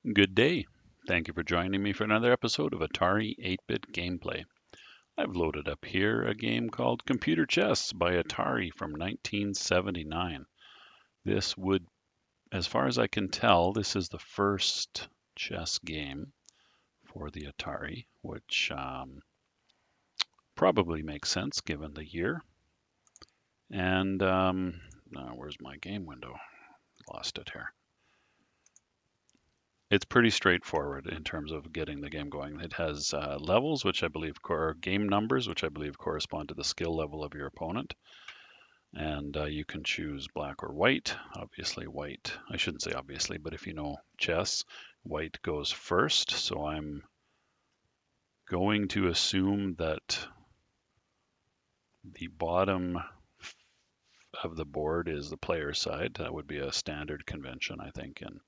Good day. Thank you for joining me for another episode of Atari 8-bit gameplay. I've loaded up here a game called Computer Chess by Atari from 1979. This would, as far as I can tell, this is the first chess game for the Atari, which probably makes sense given the year. And where's my game window? Lost it here. It's pretty straightforward in terms of getting the game going. It has levels, which I believe are game numbers, which I believe correspond to the skill level of your opponent. And you can choose black or white. Obviously, white, I shouldn't say obviously, but if you know chess, white goes first. So I'm going to assume that the bottom of the board is the player side. That would be a standard convention, I think, in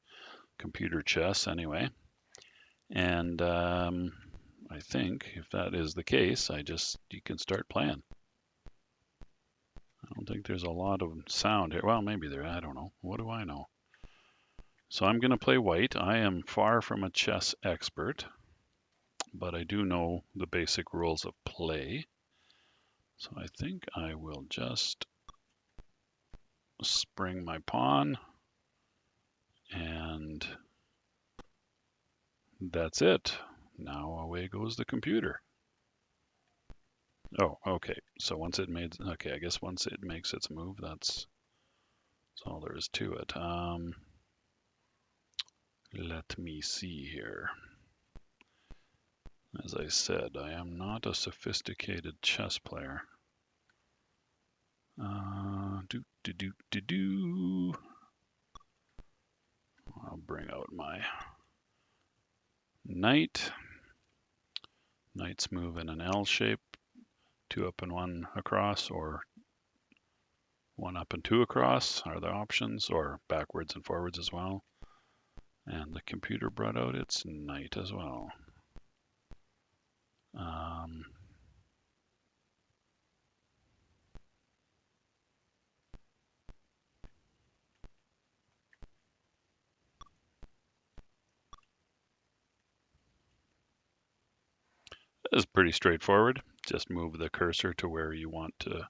computer chess anyway. And I think if that is the case, you can start playing. I don't think there's a lot of sound here. Well, maybe there, I don't know. What do I know? So I'm going to play white. I am far from a chess expert, but I do know the basic rules of play. So I think I will just spring my pawn, and that's it. Now away goes the computer. Oh, okay. So I guess once it makes its move, that's all there is to it. Let me see here. As I said, I am not a sophisticated chess player. Do do do do do. I'll bring out my knight. Knights move in an L shape, 2 up and 1 across, or 1 up and 2 across are the options, or backwards and forwards as well. And the computer brought out its knight as well. It's pretty straightforward. Just move the cursor to where you want to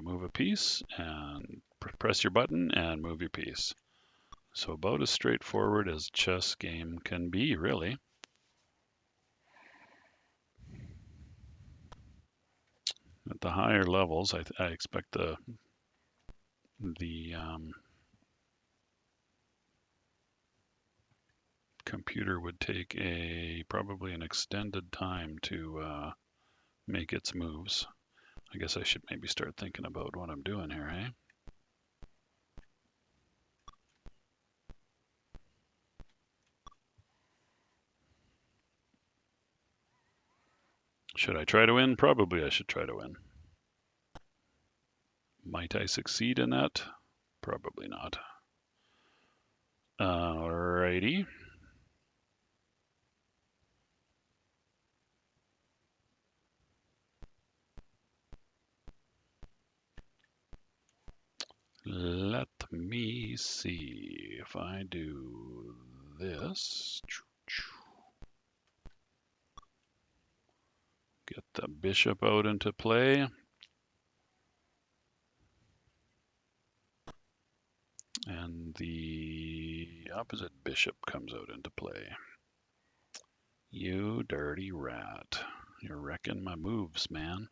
move a piece, and press your button and move your piece. So about as straightforward as chess game can be, really. At the higher levels, I expect the computer would take probably an extended time to make its moves. I guess I should maybe start thinking about what I'm doing here, eh? Should I try to win? Probably I should try to win. Might I succeed in that? Probably not. Alrighty. Let me see if I do this. Get the bishop out into play. And the opposite bishop comes out into play. You dirty rat. You're wrecking my moves, man.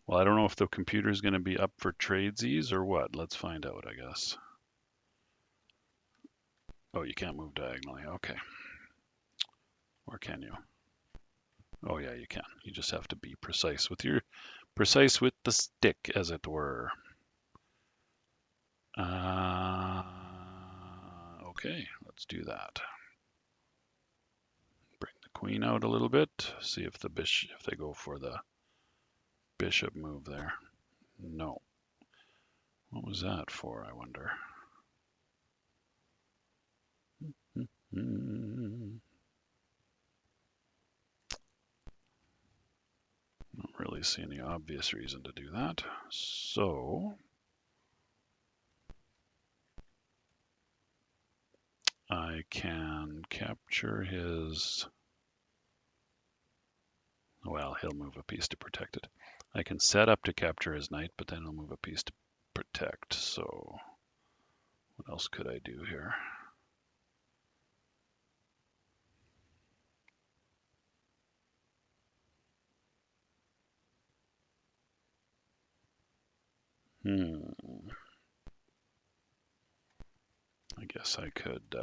Well, I don't know if the computer's going to be up for tradesies or what. Let's find out, I guess. Oh, you can't move diagonally. Okay. Or can you? Oh, yeah, you can. You just have to be precise with the stick, as it were. Okay, let's do that. Bring the queen out a little bit. See if they go for the bishop move there. No. What was that for, I wonder? Don't really see any obvious reason to do that. So I can capture his, well, he'll move a piece to protect it. I can set up to capture his knight, but then he'll move a piece to protect. So what else could I do here? I guess I could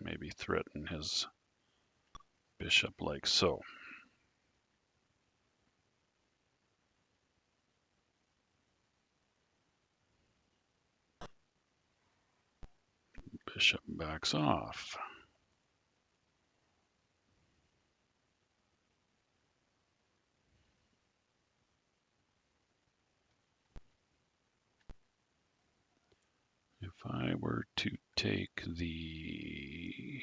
maybe threaten his bishop like so. Bishop backs off. If I were to take the...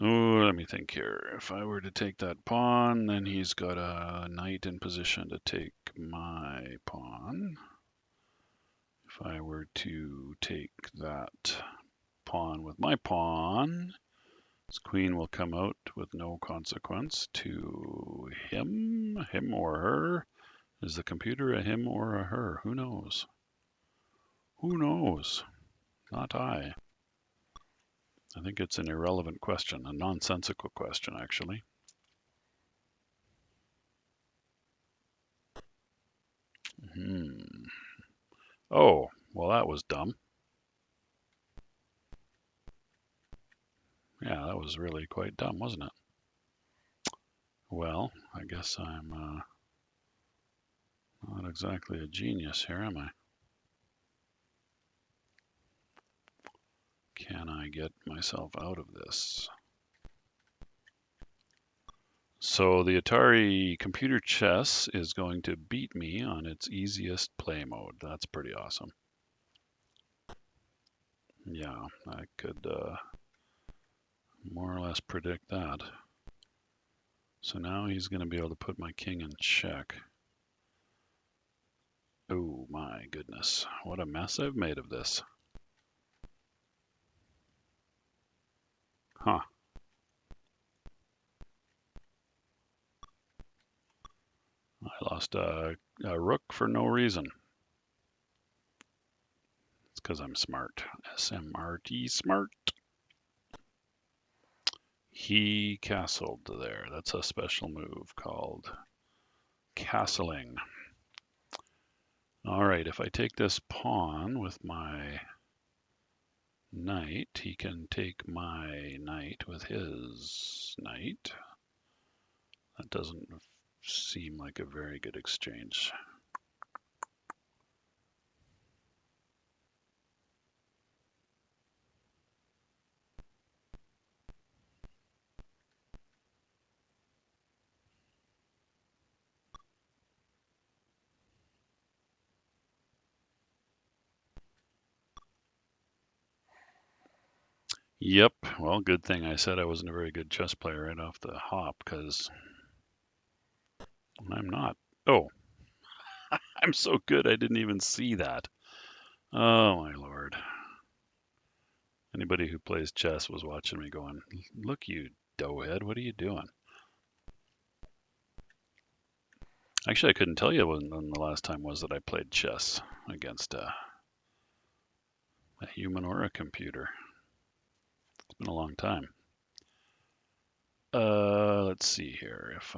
Oh, let me think here. If I were to take that pawn, then he's got a knight in position to take my pawn. If I were to take that pawn with my pawn, his queen will come out with no consequence to him or her. Is the computer a him or a her? Who knows? Who knows? Not I. I think it's an irrelevant question, a nonsensical question, actually. Oh, well, that was dumb. Yeah, that was really quite dumb, wasn't it? Well, I guess I'm not exactly a genius here, am I? Can I get myself out of this? So the Atari computer chess is going to beat me on its easiest play mode. That's pretty awesome. Yeah, I could more or less predict that. So now he's going to be able to put my king in check. Oh my goodness, what a mess I've made of this. Huh. I lost a rook for no reason. It's because I'm smart. S-M-R-T, smart. He castled there. That's a special move called castling. All right, if I take this pawn with my knight, he can take my knight with his knight. That doesn't seem like a very good exchange. Yep, well, good thing I said I wasn't a very good chess player right off the hop, because I'm not. Oh, I'm so good I didn't even see that. Oh my lord. Anybody who plays chess was watching me going, look you doughhead, what are you doing? Actually, I couldn't tell you when the last time was that I played chess against a human or a computer. It's been a long time. Let's see here. If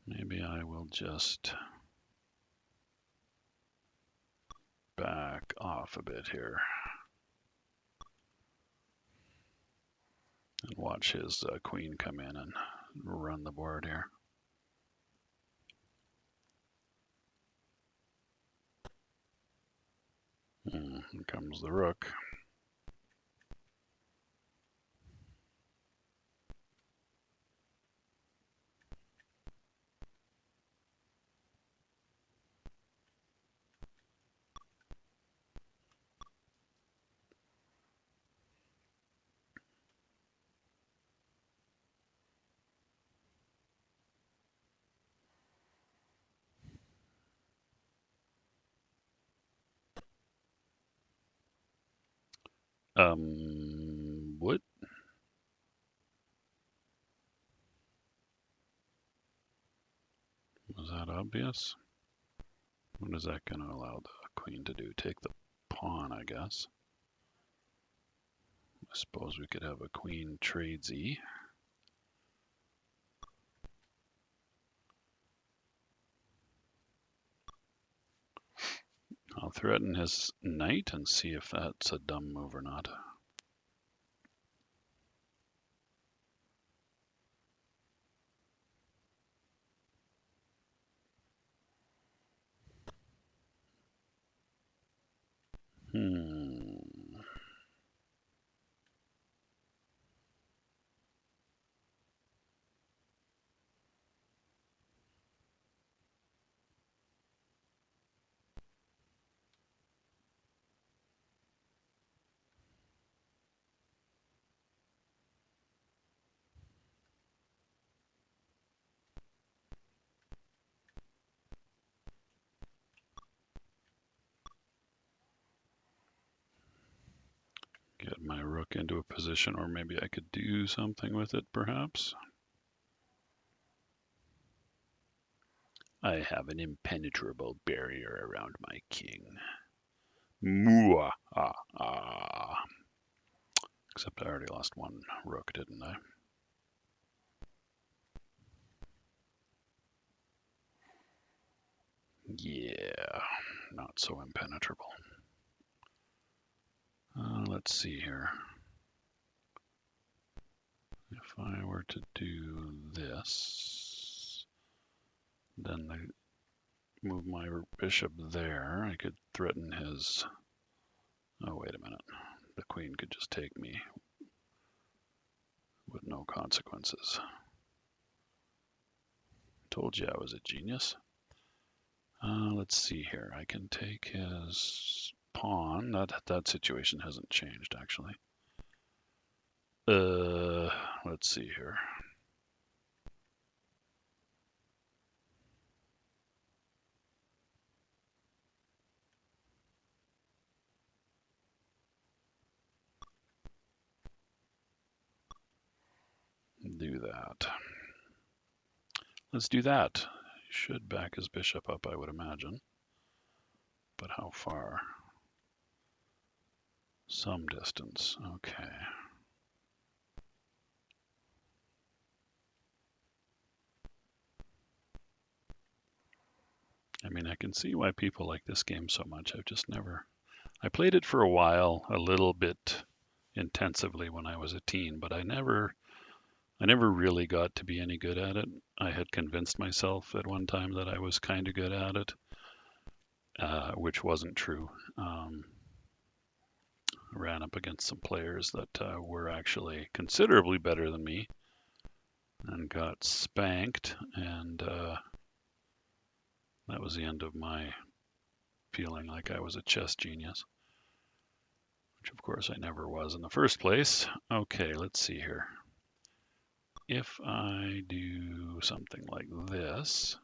maybe I will just back off a bit here and watch his queen come in and run the board here. Here comes the rook. What? Was that obvious? What is that going to allow the queen to do? Take the pawn, I guess. I suppose we could have a queen trades E. I'll threaten his knight and see if that's a dumb move or not. Get my rook into a position, or maybe I could do something with it, perhaps. I have an impenetrable barrier around my king. Mwah, Except I already lost one rook, didn't I? Yeah, not so impenetrable. Let's see here. If I were to do this, then I move my bishop there. I could threaten his... Oh, wait a minute. The queen could just take me with no consequences. Told you I was a genius. Let's see here. I can take his pawn. That situation hasn't changed, actually. Let's see here. Do that. Let's do that. Should back his bishop up, I would imagine. But how far? Some distance. Okay. I mean, I can see why people like this game so much. I've just never... I played it for a while, a little bit intensively when I was a teen, but I never really got to be any good at it. I had convinced myself at one time that I was kind of good at it, which wasn't true. Ran up against some players that were actually considerably better than me and got spanked, and that was the end of my feeling like I was a chess genius, which of course I never was in the first place. Okay, let's see here. If I do something like this,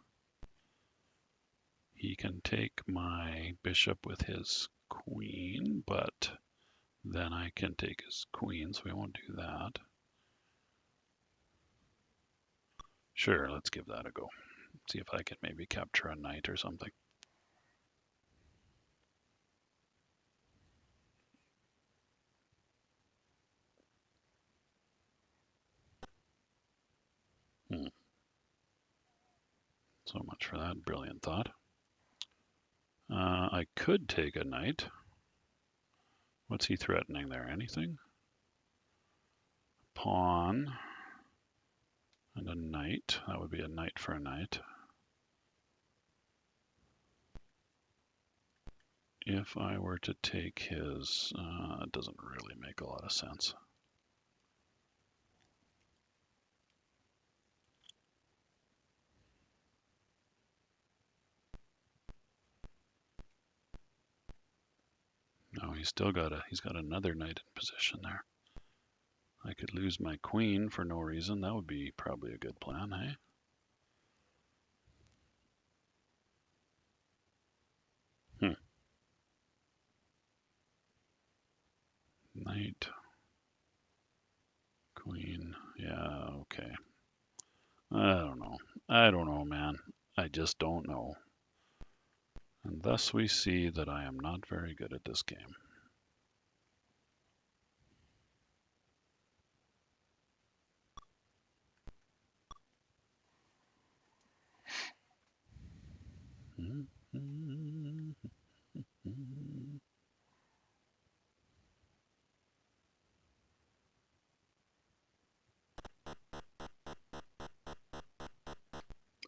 he can take my bishop with his queen, but then I can take his queen, so we won't do that. Sure, let's give that a go. See if I can maybe capture a knight or something. So much for that brilliant thought. I could take a knight. What's he threatening there? Anything? Pawn and a knight. That would be a knight for a knight. If I were to take his, it doesn't really make a lot of sense. No, he's got another knight in position there. I could lose my queen for no reason. That would be probably a good plan, eh? Knight, queen. Yeah, okay. I don't know, man. I just don't know. And thus we see that I am not very good at this game.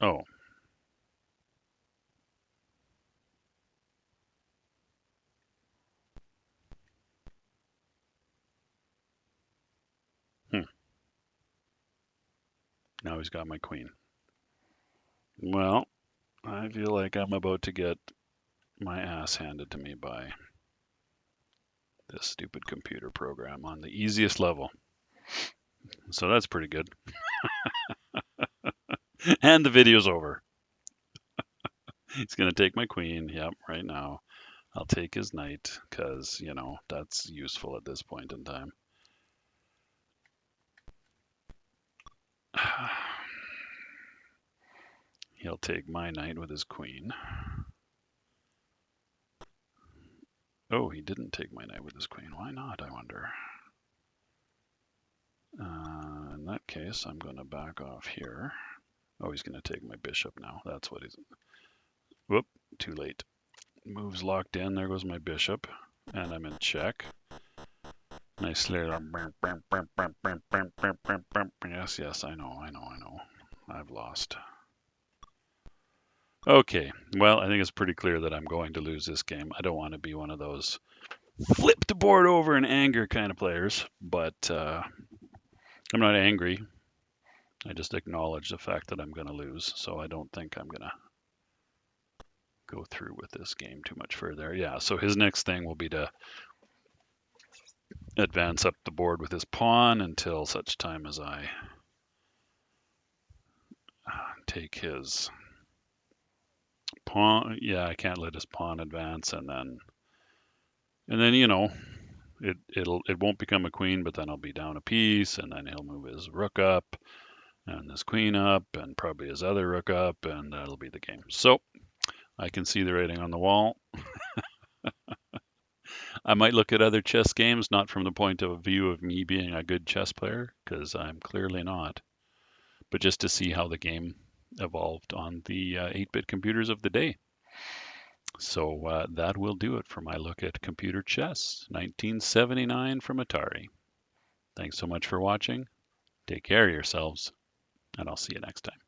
Oh. Hmm. Now he's got my queen. Well, I feel like I'm about to get my ass handed to me by this stupid computer program on the easiest level. So that's pretty good. And the video's over. He's going to take my queen. Yep, right now. I'll take his knight because, you know, that's useful at this point in time. He'll take my knight with his queen. Oh, he didn't take my knight with his queen. Why not, I wonder? In that case, I'm going to back off here. Oh, he's going to take my bishop now. That's what he's... Whoop, too late. Move's locked in. There goes my bishop. And I'm in check. Nicely. Yes, yes, I know. I've lost. Okay, well, I think it's pretty clear that I'm going to lose this game. I don't want to be one of those flip the board over in anger kind of players, but I'm not angry. I just acknowledge the fact that I'm going to lose, so I don't think I'm going to go through with this game too much further. Yeah, so his next thing will be to advance up the board with his pawn until such time as I take his pawn. Yeah, I can't let his pawn advance, and then you know it won't become a queen, but then I'll be down a piece, and then he'll move his rook up and his queen up, and probably his other rook up, and that'll be the game. So I can see the writing on the wall. I might look at other chess games, not from the point of view of me being a good chess player, because I'm clearly not, but just to see how the game evolved on the 8-bit computers of the day. So that will do it for my look at computer chess, 1979 from Atari. Thanks so much for watching. Take care of yourselves, and I'll see you next time.